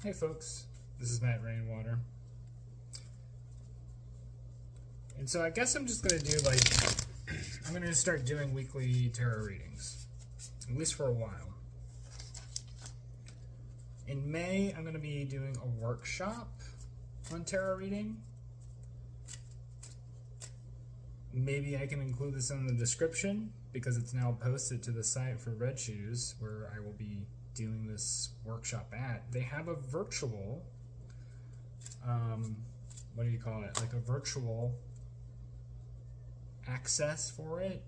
Hey folks, this is Matt Rainwater. And so I guess I'm just going to do I'm going to start doing weekly tarot readings, at least for a while. In May, I'm going to be doing a workshop on tarot reading. Maybe I can include this in the description because it's now posted to the site for Red Shoes, where I will be doing this workshop at. They have a virtual, what do you call it? Like a virtual access for it.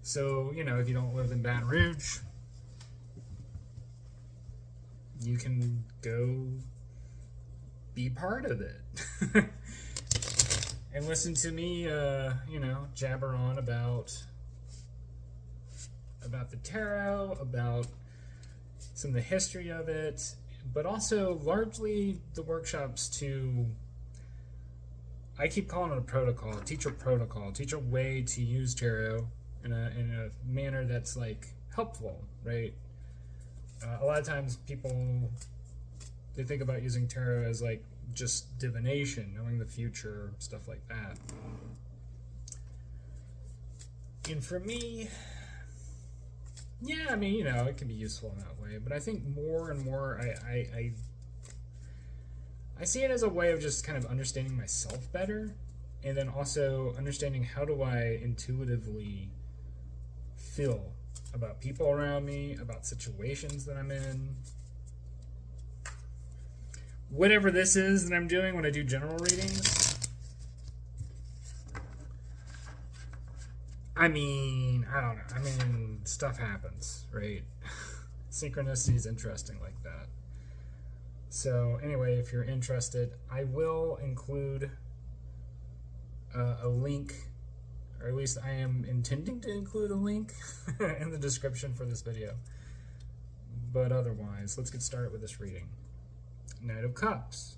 So, you know, if you don't live in Baton Rouge, you can go be part of it. And listen to me, jabber on about the tarot, about some of the history of it, but also largely the workshops to, I keep calling it a protocol, teach a way to use tarot in a manner that's like helpful, right? A lot of times people, they think about using tarot as like just divination, knowing the future, stuff like that. And for me, yeah, I mean, you know, it can be useful in that way, but I think more and more I see it as a way of just kind of understanding myself better, and then also understanding how do I intuitively feel about people around me, about situations that I'm in. Whatever this is that I'm doing when I do general readings, I mean, I don't know. I mean, stuff happens, right? Synchronicity is interesting like that. So anyway, if you're interested, I will include a link, or at least I am intending to include a link in the description for this video. But otherwise, let's get started with this reading. Knight of Cups.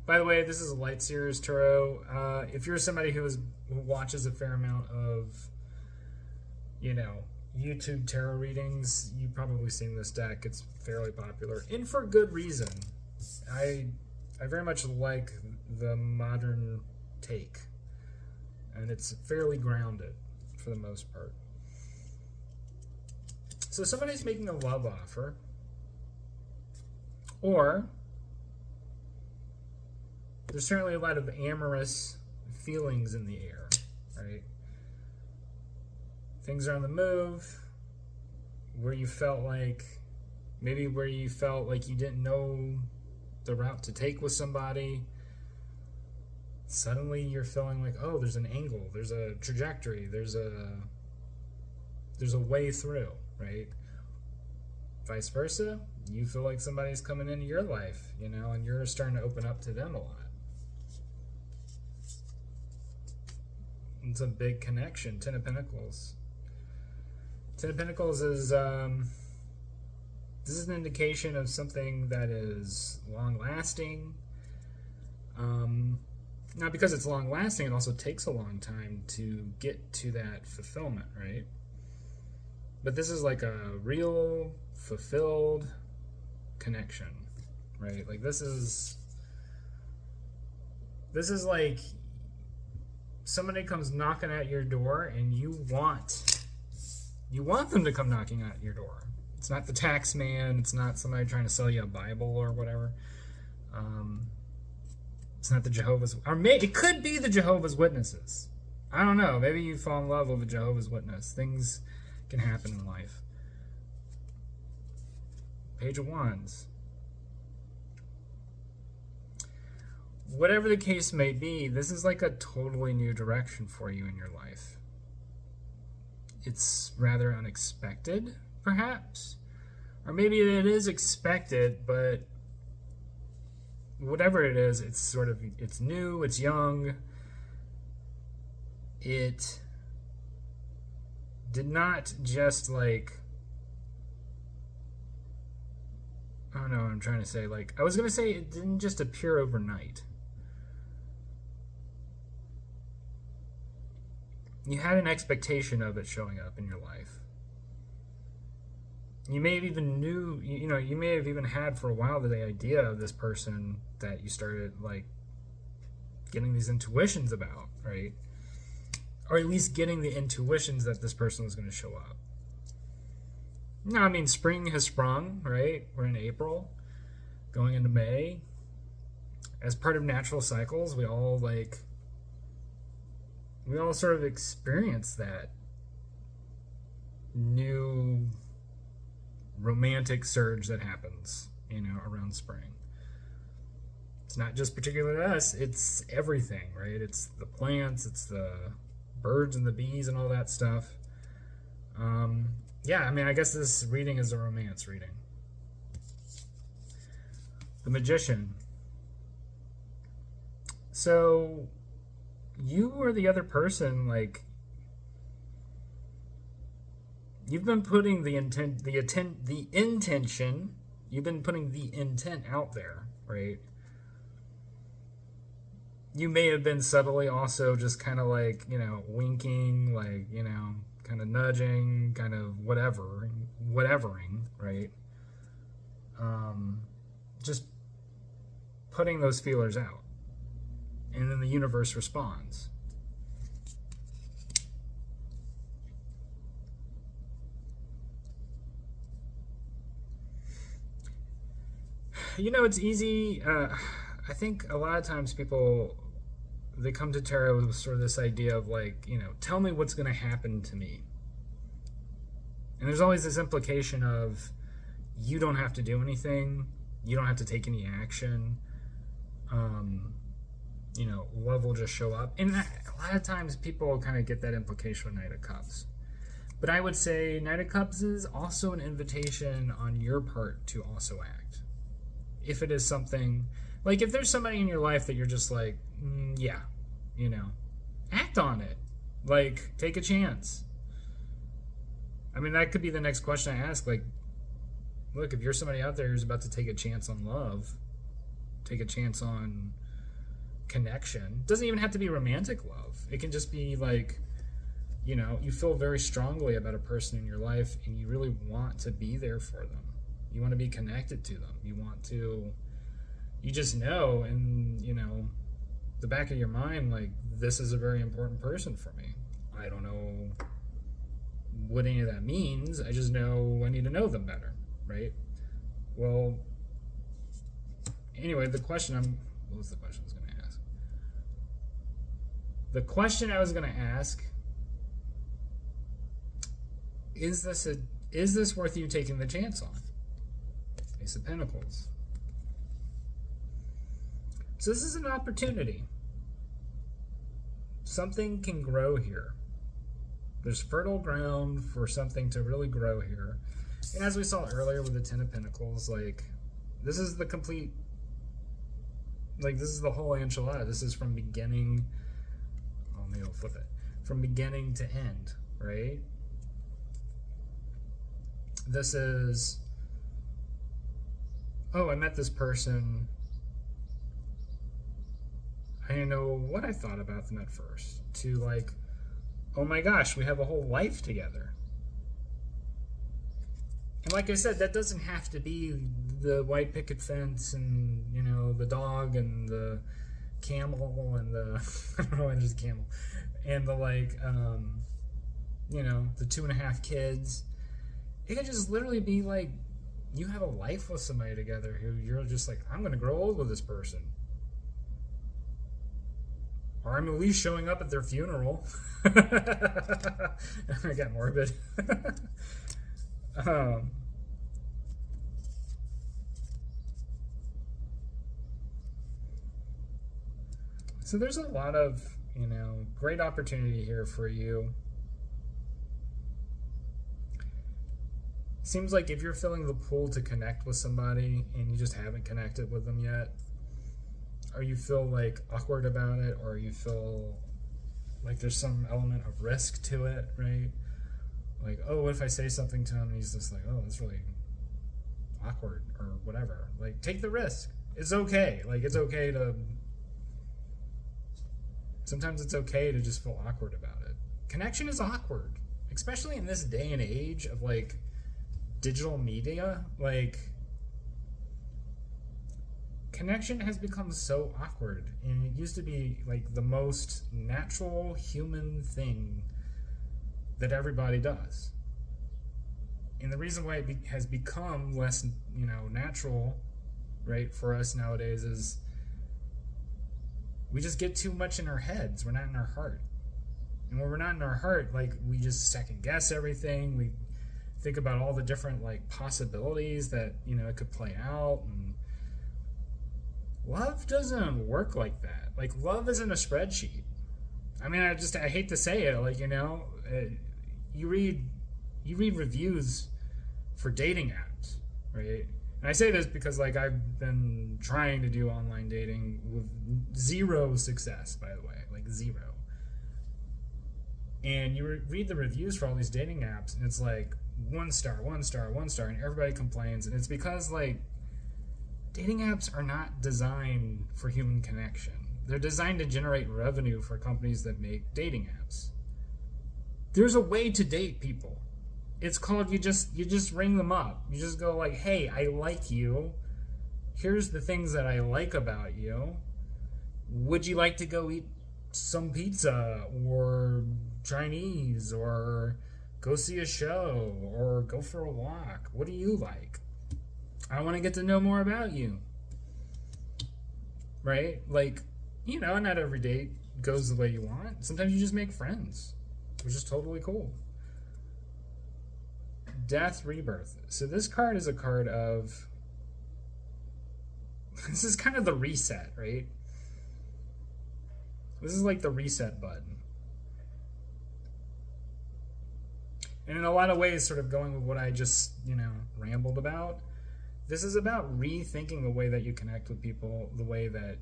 By the way, this is a Light Series Tarot. If you're somebody who watches a fair amount of, you know, YouTube tarot readings, you've probably seen this deck. It's fairly popular, and for good reason. I very much like the modern take, and it's fairly grounded for the most part. So somebody's making a love offer, or there's certainly a lot of amorous feelings in the air, right? Things are on the move, where you felt like you didn't know the route to take with somebody. Suddenly you're feeling like, oh, there's an angle, there's a trajectory, there's a way through, right? Vice versa, you feel like somebody's coming into your life, you know, and you're starting to open up to them a lot. It's a big connection. Ten of Pentacles. Ten of Pentacles is this is an indication of something that is long-lasting. Not because it's long-lasting, it also takes a long time to get to that fulfillment, right? But this is like a real, fulfilled connection, right? Like this is like somebody comes knocking at your door and you want them to come knocking at your door. It's not the tax man, it's not somebody trying to sell you a Bible or whatever. It's not the Jehovah's, or maybe it could be the Jehovah's Witnesses. I don't know, maybe you fall in love with a Jehovah's Witness. Things can happen in life. Page of Wands. Whatever the case may be, this is like a totally new direction for you in your life. It's rather unexpected, perhaps. Or maybe it is expected, but whatever it is, it's new, it's young. It did not just like, I don't know what I'm trying to say. Like, I was going to say it didn't just appear overnight. You had an expectation of it showing up in your life. You may have even you may have even had for a while the idea of this person that you started like getting these intuitions about, right? Or at least getting the intuitions that this person was going to show up. Now, I mean, spring has sprung, right? We're in April, going into May. As part of natural cycles, we all sort of experience that new romantic surge that happens, around spring. It's not just particular to us, it's everything, right? It's the plants, it's the birds and the bees and all that stuff. Yeah, I mean, I guess this reading is a romance reading. The Magician. So, you or the other person, like, you've been putting the intention, you've been putting the intent out there, right? You may have been subtly also just kind of like, winking, like, kind of nudging, kind of whatevering, right? Just putting those feelers out. And then the universe responds. It's easy. I think a lot of times people, they come to tarot with sort of this idea of like, tell me what's going to happen to me. And there's always this implication of you don't have to do anything. You don't have to take any action. Love will just show up. And a lot of times people kind of get that implication with Knight of Cups. But I would say Knight of Cups is also an invitation on your part to also act. If it is something, like if there's somebody in your life that you're just like, yeah, act on it. Like, take a chance. I mean, that could be the next question I ask. Like, look, if you're somebody out there who's about to take a chance on love, take a chance on connection, doesn't even have to be romantic love. It can just be like, you feel very strongly about a person in your life and you really want to be there for them. You want to be connected to them. You just know, and the back of your mind, like, this is a very important person for me. I don't know what any of that means. I just know I need to know them better, right? Well, anyway, what was the question I was going to ask? The question I was going to ask, is this worth you taking the chance on? Ace of Pentacles. So this is an opportunity. Something can grow here. There's fertile ground for something to really grow here. And as we saw earlier with the Ten of Pentacles, like, this is the complete, like, this is the whole enchilada. This is from beginning, maybe I'll flip it, from beginning to end, right? This is, I met this person. I didn't know what I thought about them at first. To like, oh my gosh, we have a whole life together. And like I said, that doesn't have to be the white picket fence and, the dog and the camel and the, I don't know why there's a camel. And the like, the 2.5 kids. It could just literally be like, you have a life with somebody together who you're just like, I'm going to grow old with this person. Or I'm at least showing up at their funeral. I got morbid. So there's a lot of, great opportunity here for you. Seems like if you're feeling the pull to connect with somebody and you just haven't connected with them yet, or you feel like awkward about it, or you feel like there's some element of risk to it, right? Like, oh, what if I say something to him and he's just like, oh, that's really awkward or whatever. Like, take the risk. It's okay. Like, it's okay to, sometimes it's okay to just feel awkward about it. Connection is awkward, especially in this day and age of like digital media, like, connection has become so awkward, and it used to be like the most natural human thing that everybody does. And the reason why it has become less, natural, right, for us nowadays is we just get too much in our heads. We're not in our heart. And when we're not in our heart, like, we just second guess everything. We think about all the different, like, possibilities that, it could play out. And love doesn't work like that. Like, love isn't a spreadsheet. I mean, I hate to say it, like, you read reviews for dating apps, right? And I say this because, like, I've been trying to do online dating with zero success, by the way, like, zero. And you read the reviews for all these dating apps, and it's like 1 star, 1 star, 1 star, and everybody complains. And it's because, like, dating apps are not designed for human connection. They're designed to generate revenue for companies that make dating apps. There's a way to date people. It's called, you just ring them up. You just go like, hey, I like you. Here's the things that I like about you. Would you like to go eat some pizza or Chinese or go see a show or go for a walk? What do you like? I want to get to know more about you. Right? Like, not every date goes the way you want. Sometimes you just make friends, which is totally cool. Death, rebirth. So this card is a card of... This is kind of the reset, right? This is like the reset button. And in a lot of ways, sort of going with what I just, rambled about, this is about rethinking the way that you connect with people, the way that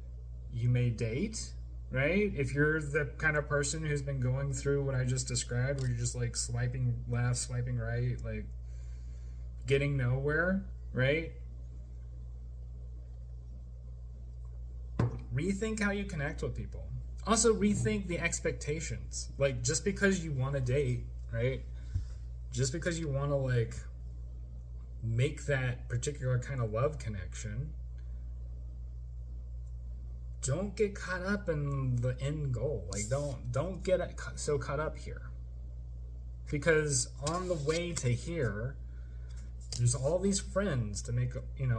you may date, right? If you're the kind of person who's been going through what I just described, where you're just like swiping left, swiping right, like getting nowhere, right? Rethink how you connect with people. Also rethink the expectations. Like, just because you want to date, right? Just because you want to, like, make that particular kind of love connection, don't get caught up in the end goal. Like, don't get so caught up here, because on the way to here, there's all these friends to make,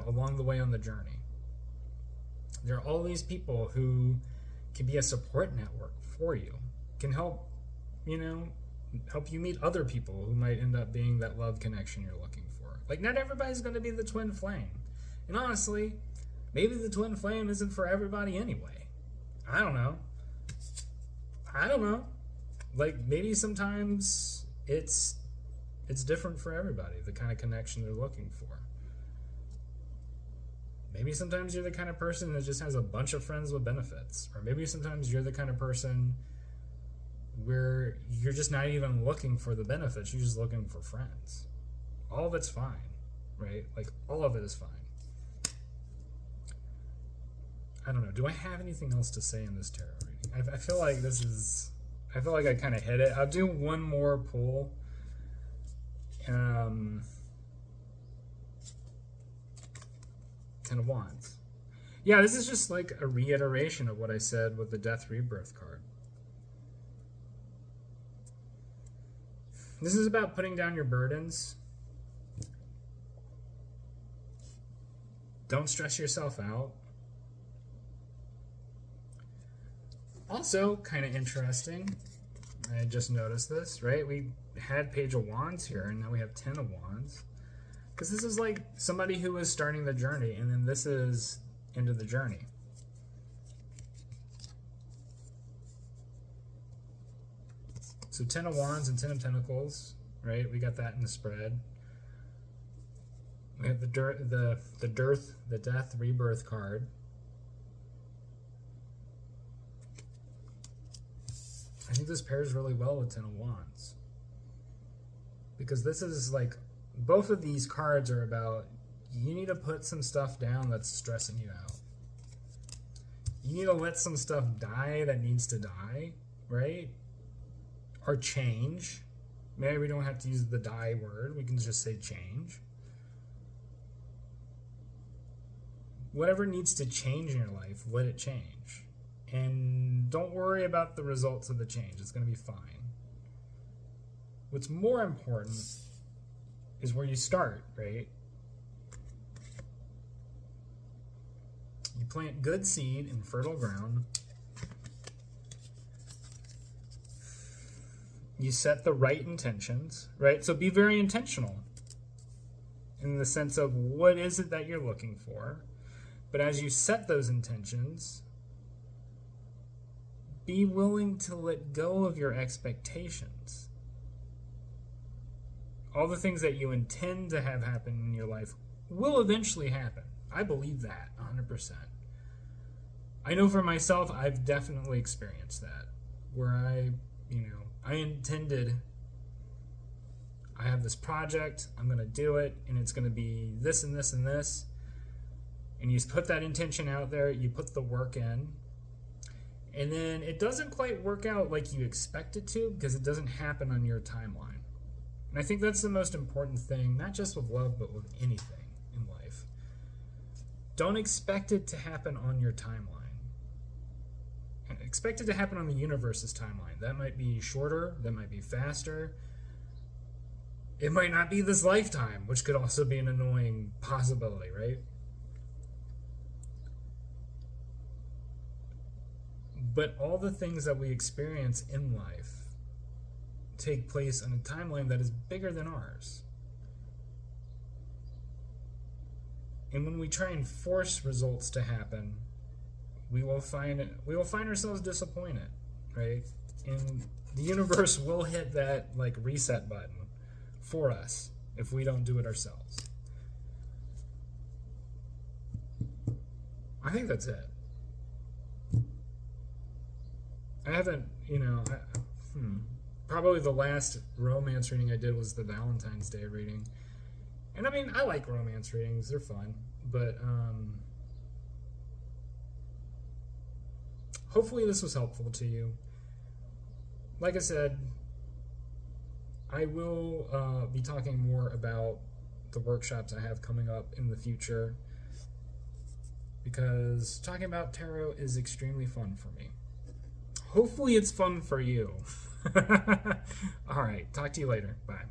along the way on the journey. There are all these people who can be a support network for you, can help you meet other people who might end up being that love connection you're looking for. Like, not everybody's going to be the twin flame. And honestly, maybe the twin flame isn't for everybody anyway. I don't know. Like, maybe sometimes it's different for everybody, the kind of connection they're looking for. Maybe sometimes you're the kind of person that just has a bunch of friends with benefits. Or maybe sometimes you're the kind of person where you're just not even looking for the benefits, you're just looking for friends. All of it's fine, right? Like, all of it is fine. I don't know. Do I have anything else to say in this tarot reading? I feel like I kind of hit it. I'll do one more pull. Ten of Wands. Yeah, this is just like a reiteration of what I said with the Death Rebirth card. This is about putting down your burdens. Don't stress yourself out. Also, kind of interesting, I just noticed this, right? We had Page of Wands here, and now we have 10 of Wands. Because this is like somebody who is starting the journey, and then this is end of the journey. So 10 of Wands and 10 of Pentacles, right? We got that in the spread. We have the Death Rebirth card. I think this pairs really well with 10 of Wands. Because this is like, both of these cards are about, you need to put some stuff down that's stressing you out. You need to let some stuff die that needs to die, right? Or change. Maybe we don't have to use the die word, we can just say change. whatever needs to change in your life, let it change. And don't worry about the results of the change. It's going to be fine. What's more important is where you start, right? You plant good seed in fertile ground. You set the right intentions, right? So be very intentional in the sense of what is it that you're looking for. But as you set those intentions, be willing to let go of your expectations. All the things that you intend to have happen in your life will eventually happen. I believe that 100%. I know for myself, I've definitely experienced that, where I intended, I have this project, I'm going to do it, and it's going to be this and this and this. And you put that intention out there, you put the work in, and then it doesn't quite work out like you expect it to because it doesn't happen on your timeline. And I think that's the most important thing, not just with love, but with anything in life. Don't expect it to happen on your timeline. Expect it to happen on the universe's timeline. That might be shorter, that might be faster. It might not be this lifetime, which could also be an annoying possibility, right? But all the things that we experience in life take place on a timeline that is bigger than ours. And when we try and force results to happen, we will find ourselves disappointed, right? And the universe will hit that like reset button for us if we don't do it ourselves. I think that's it. I haven't, probably the last romance reading I did was the Valentine's Day reading. And I mean, I like romance readings, they're fun, but hopefully this was helpful to you. Like I said, I will be talking more about the workshops I have coming up in the future because talking about tarot is extremely fun for me. Hopefully it's fun for you. All right, talk to you later. Bye.